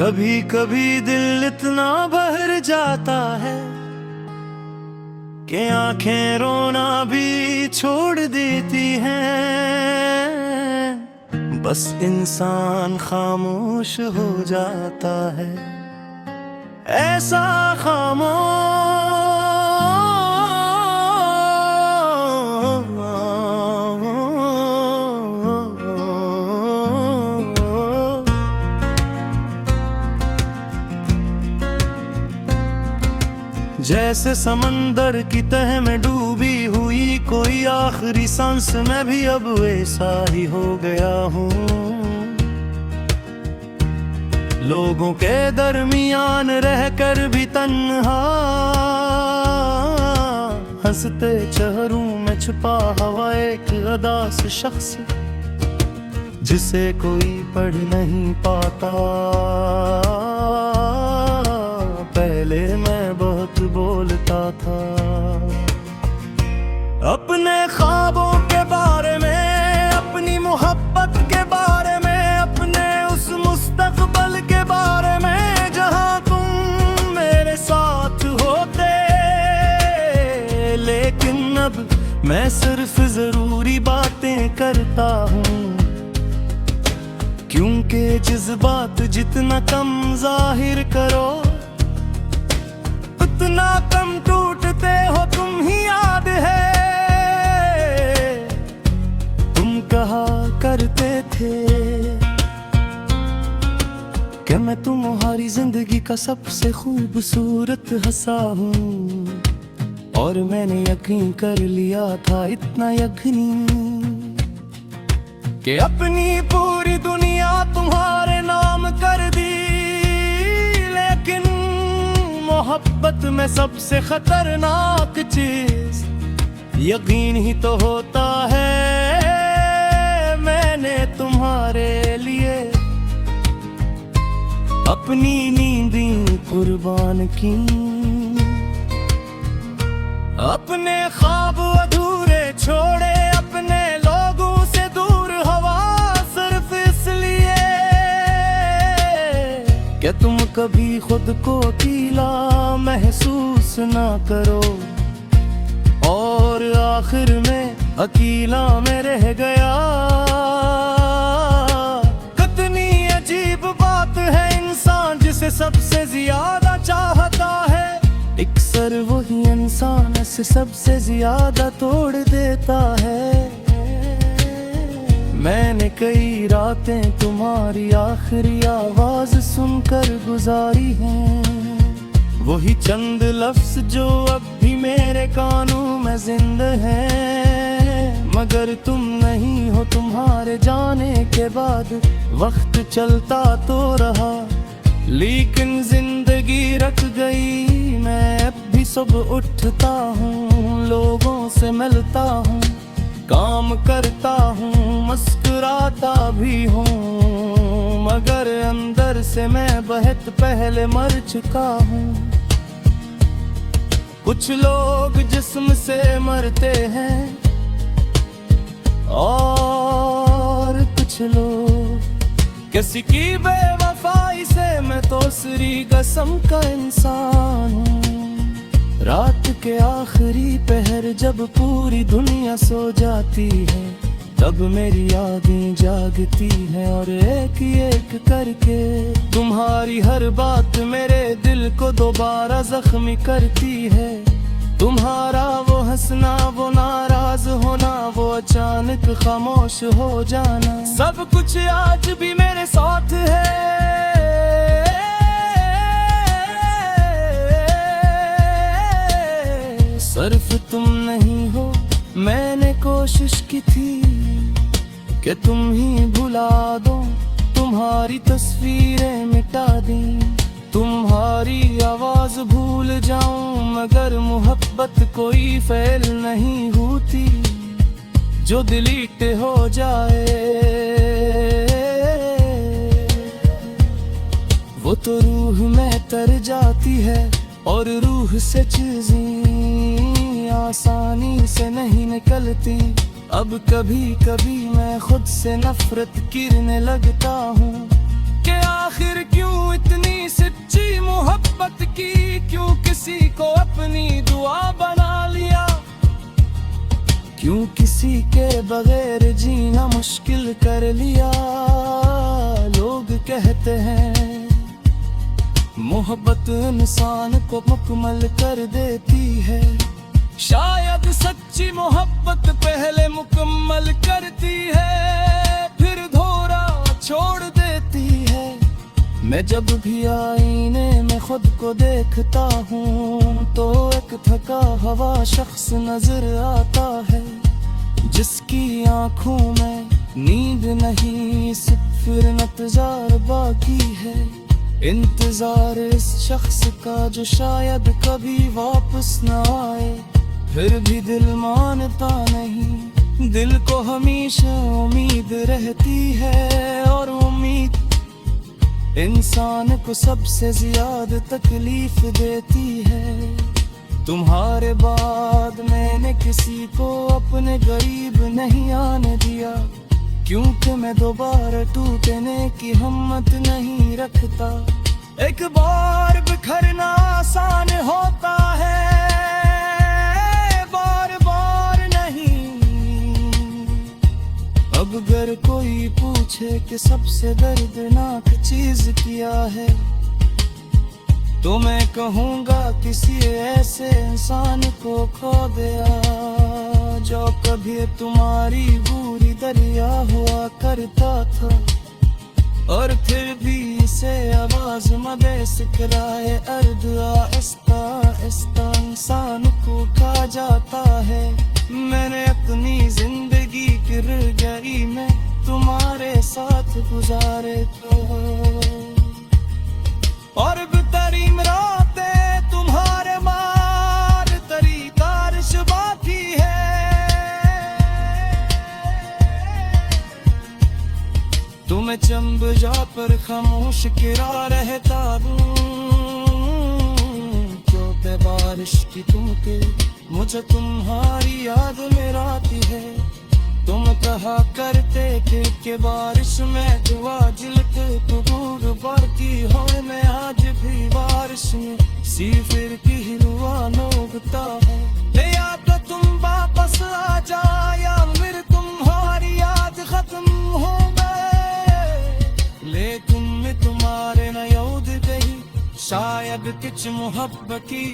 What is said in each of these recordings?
कभी कभी दिल इतना भर जाता है कि आंखें रोना भी छोड़ देती हैं। बस इंसान खामोश हो जाता है, ऐसा जैसे समंदर की तह में डूबी हुई कोई आखिरी सांस, मैं भी अब वैसा ही हो गया हूँ। लोगों के दरमियान रहकर भी तन्हा, हंसते चेहरों में छुपा हुआ एक अदास शख्स जिसे कोई पढ़ नहीं पाता। पहले मैं बहुत बोलता था अपने ख्वाबों के बारे में, अपनी मोहब्बत के बारे में, अपने उस मुस्तकबल के बारे में जहां तुम मेरे साथ होते। लेकिन अब मैं सिर्फ जरूरी बातें करता हूँ, क्योंकि जज्बात जितना कम जाहिर करो उतना कम टूटते हो तुम ही याद है। तुम कहा करते थे कि मैं तुम्हारी जिंदगी का सबसे खूबसूरत हिस्सा हूँ, और मैंने यकीन कर लिया था इतना यकीनी कि अपनी पूरी दुनिया तुम्हारे नाम कर दी। लेकिन मोहब्बत में सबसे खतरनाक चीज यकीन ही तो होता है। मैंने तुम्हारे लिए अपनी नींदें कुर्बान की, अपने ख्वाब अधूरे छोड़े, अपने लोगों से दूर हवा, सिर्फ इसलिए कि तुम कभी खुद को अकेला महसूस ना करो। और आखिर में अकेला में रह गया। कितनी अजीब बात है, इंसान जिसे सबसे ज्यादा चाहता है, अक्सर वही इंसान से सबसे ज्यादा तोड़ देता है। मैंने कई रातें तुम्हारी आखिरी आवाज सुनकर गुजारी हैं, वही चंद लफ्ज जो अब भी मेरे कानों में जिंदा हैं। मगर तुम नहीं हो, तुम्हारे जाने के बाद वक्त चलता तो रहा, लेकिन जिंदगी रख गई। मैं अब भी सुबह उठता हूँ, लोगों से मिलता हूँ, काम करता हूँ, मुस्कुराता भी हूँ, मगर अंदर से मैं बहुत पहले मर चुका हूँ। कुछ लोग जिस्म से मरते हैं और कुछ लोग किसी की बेवफाई से। मैं तो सरी कसम का इंसान हूँ। रात के आखिरी पहर जब पूरी दुनिया सो जाती है, तब मेरी यादें जागती हैं, और एक एक करके तुम्हारी हर बात मेरे दिल को दोबारा जख्मी करती है। तुम्हारा वो हंसना, वो नाराज होना, वो अचानक खामोश हो जाना, सब कुछ आज भी मेरे साथ है। सिर्फ तुम नहीं हो, मैंने कोशिश की थी कि तुम ही भुला दो, तुम्हारी तस्वीरें मिटा दी, तुम्हारी आवाज भूल जाऊं, मगर मोहब्बत कोई फेल नहीं होती जो डिलीट हो जाए। वो तो रूह में तर जाती है, और रूह से चीजें आसानी से नहीं निकलती। अब कभी कभी मैं खुद से नफरत करने लगता हूँ कि आखिर क्यों इतनी मोहब्बत की, क्यों किसी को अपनी दुआ बना लिया, क्यों किसी के बगैर जीना मुश्किल कर लिया। लोग कहते हैं मोहब्बत इंसान को मुकम्मल कर देती है, शायद सच्ची मोहब्बत पहले मुकम्मल करती है, फिर धोरा छोड़ देती है। मैं जब भी आईने में खुद को देखता हूँ तो एक थका हुआ शख्स नजर आता है, जिसकी आंखों में नींद नहीं, सिर्फ इंतजार बाकी है। इंतजार इस शख्स का जो शायद कभी वापस न आए, फिर भी दिल मानता नहीं, दिल को हमेशा उम्मीद रहती है, और उम्मीद इंसान को सबसे ज्यादा तकलीफ देती है। तुम्हारे बाद मैंने किसी को अपने करीब नहीं आने दिया, क्योंकि मैं दोबारा टूटने की हिम्मत नहीं रखता। एक बार बिखरना आसान होता है, बार बार नहीं। अब अगर कोई पूछे कि सबसे दर्दनाक चीज क्या है, तो मैं कहूँगा किसी ऐसे इंसान को खो दिया, जो कभी तुम्हारी बुरी दरिया हुआ करता था, और फिर भी इसे आवाज मदे सिकराए अर्द आहिस्ता आहिस्ता इंसान को खा जाता है। मैंने अपनी जिंदगी की रुर्गई में तुम्हारे साथ गुजारे तो, और बेहतरीन रातें तुम्हारे मार तरी तारिश बाकी है। तुम्हें चंब जा पर खामोश किरा रहता हूँ, क्योंकि बारिश की तुमके मुझे तुम्हारी याद में आती है। तुम कहा करते कि बारिश में दुआ जिलक कबूर बाकी हो, मैं आज भी बारिश में सी फिर की रुआ नोगता है। या तो तुम वापस आ जाया, फिर तुम्हारी याद खत्म हो गए, लेकिन मैं तुम्हारे न याद गई शायद कुछ मोहब्बत की।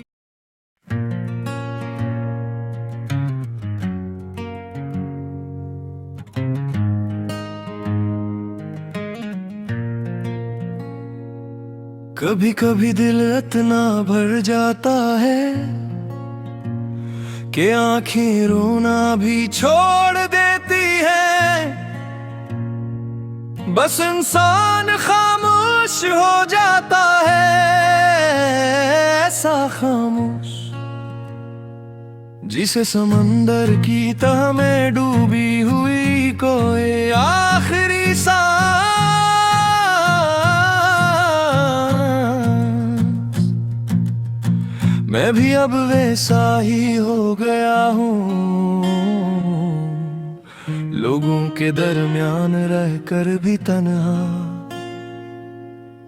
कभी कभी दिल इतना भर जाता है कि आंखें रोना भी छोड़ देती है, बस इंसान खामोश हो जाता है, ऐसा खामोश जिसे समंदर की तह में डूबी हुई कोई आखिरी सांस। मैं भी अब वैसा ही हो गया हूँ, लोगों के दरमियान रहकर भी तन्हा,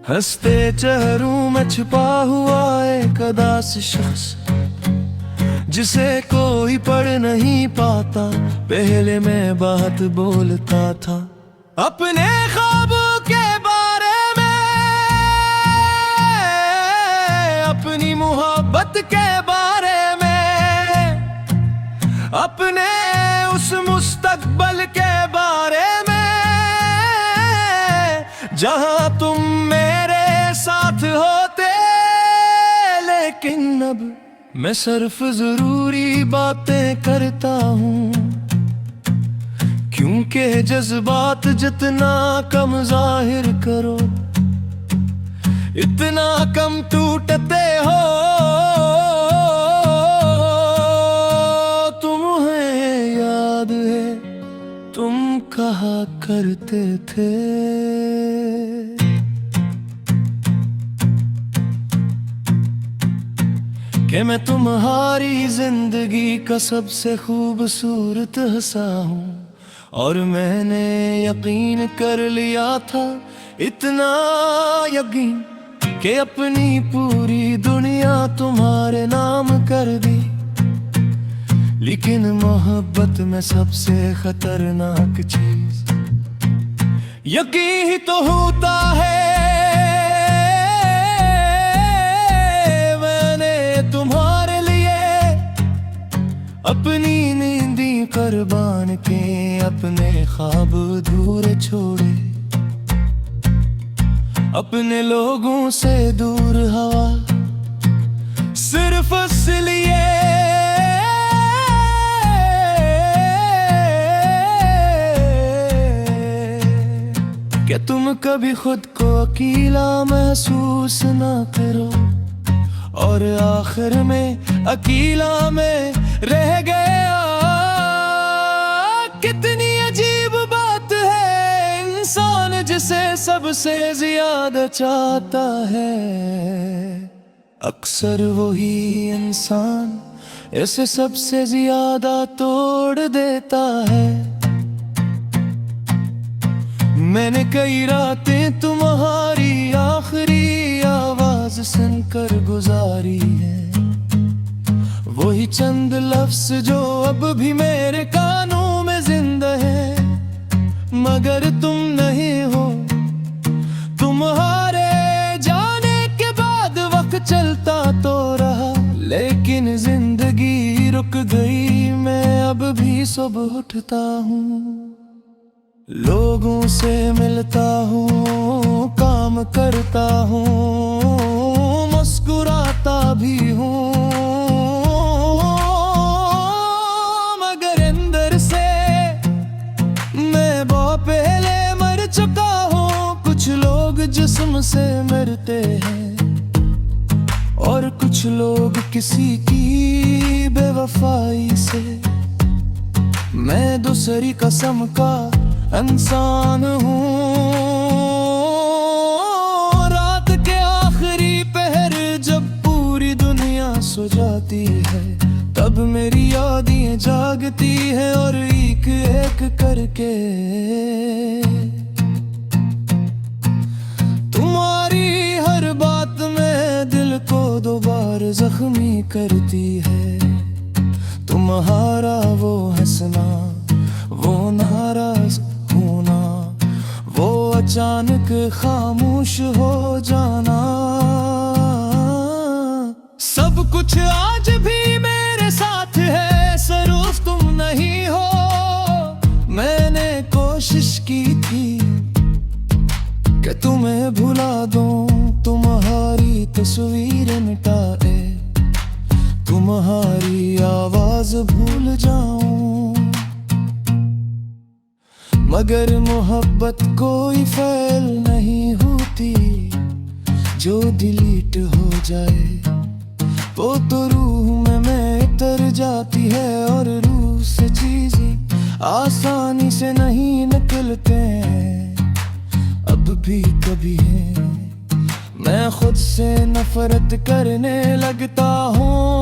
हंसते चेहरों में छुपा हुआ एक अदास शख्स, जिसे कोई पढ़ नहीं पाता। पहले मैं बात बोलता था अपने ख्वाबों के बारे में, अपनी मोहब्बत के बारे में, अपने उस मुस्तकबल के बारे में, जहां तुम मेरे साथ होते। लेकिन अब मैं सिर्फ जरूरी बातें करता हूँ, क्योंकि जज्बात जितना कम जाहिर करो, इतना कम टूटते हो। तुम्हें याद है तुम कहा करते थे कि मैं तुम्हारी जिंदगी का सबसे खूबसूरत हिस्सा हूँ, और मैंने यकीन कर लिया था, इतना यकीन कि अपनी पूरी दुनिया तुम्हारे नाम कर दी। लेकिन मोहब्बत में सबसे खतरनाक चीज यकीन ही तो होता है। मैंने तुम्हारे लिए अपनी नींदी कुर्बान के, अपने ख्वाब अधूरे छोड़े, अपने लोगों से दूर हवा सिर्फ इसलिए कि तुम कभी खुद को अकेला महसूस ना करो, और आखिर में अकेला में रह गया। कितनी अजीब बात है, इंसान जिसे सबसे ज्यादा चाहता है, अक्सर वही इंसान इसे सबसे ज्यादा तोड़ देता है। मैंने कई रातें तुम्हारी आखिरी आवाज सुनकर गुजारी है, वही चंद लफ्ज जो अब भी मेरे कानों में जिंदा है। मगर तुम नहीं हो, तुम्हारे जाने के बाद वक्त चलता तो रहा, लेकिन जिंदगी रुक गई। मैं अब भी सुबह उठता हूँ, लोगों से मिलता हूँ, काम करता हूँ, मुस्कुराता भी हूँ, मगर अंदर से मैं बहुत पहले मर चुका हूँ। कुछ लोग जिस्म से मरते हैं और कुछ लोग किसी की बेवफाई से। मैं दूसरी कसम का इंसान हूँ। रात के आखिरी पहर जब पूरी दुनिया सो जाती है, तब मेरी यादें जागती है, और एक एक करके तुम्हारी हर बात में दिल को दोबारा जख्मी करती है। तुम्हारा वो हंसना, वो नाराज होना, वो अचानक खामोश हो जाना, सब कुछ आज भी मेरे साथ है, सिर्फ तुम नहीं हो। मैंने कोशिश की थी कि तुम्हें भुला दूं, तुम्हारी तस्वीर मिटाए, तुम्हारी आवाज भूल जाऊं, मगर मोहब्बत कोई फेल नहीं होती जो डिलीट हो जाए। वो तो रूह में उतर जाती है, और रूह से चीजें आसानी से नहीं निकलते हैं। अब भी कभी है मैं खुद से नफरत करने लगता हूँ।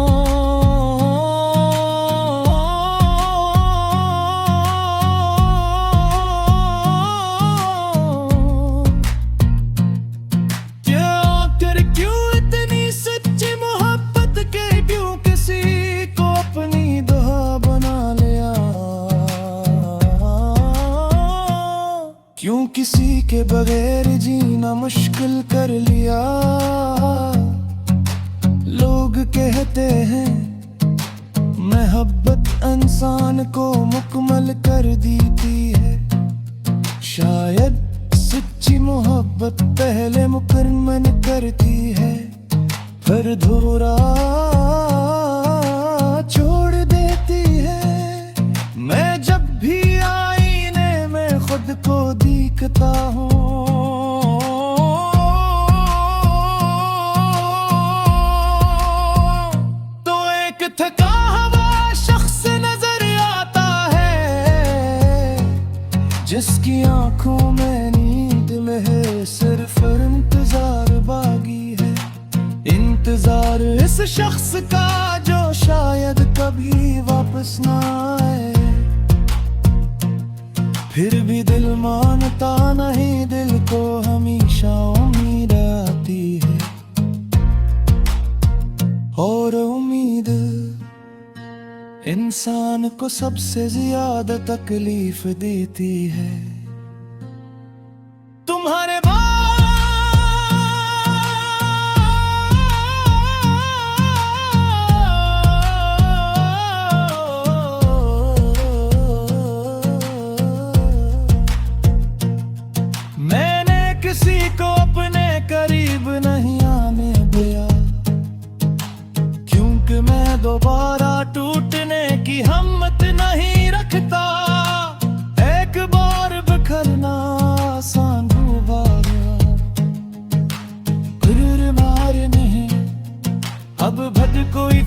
क्यों किसी के बगैर जीना मुश्किल कर लिया। लोग कहते हैं मोहब्बत इंसान को मुकम्मल कर देती है। शायद सच्ची मोहब्बत पहले मुकम्मल करती है, फिर धोरा छोड़ देती है। मैं जब भी आईने में खुद को दिखता हूँ, तो एक थका हुआ शख्स नजर आता है, जिसकी आंखों में नींद में है सिर्फ इंतजार बाकी है। इंतजार इस शख्स का जो शायद कभी वापस ना आए। फिर भी दिल मानता नहीं, दिल को हमेशा उम्मीद आती है। इंसान को सबसे ज्यादा तकलीफ देती है। तुम्हारे मैंने किसी को अपने करीब नहीं आने दिया, क्योंकि मैं दोबारा टूटने की हिम्मत नहीं रखता। एक बार बिखरना आसान हुआ, फिर मारने अब भद कोई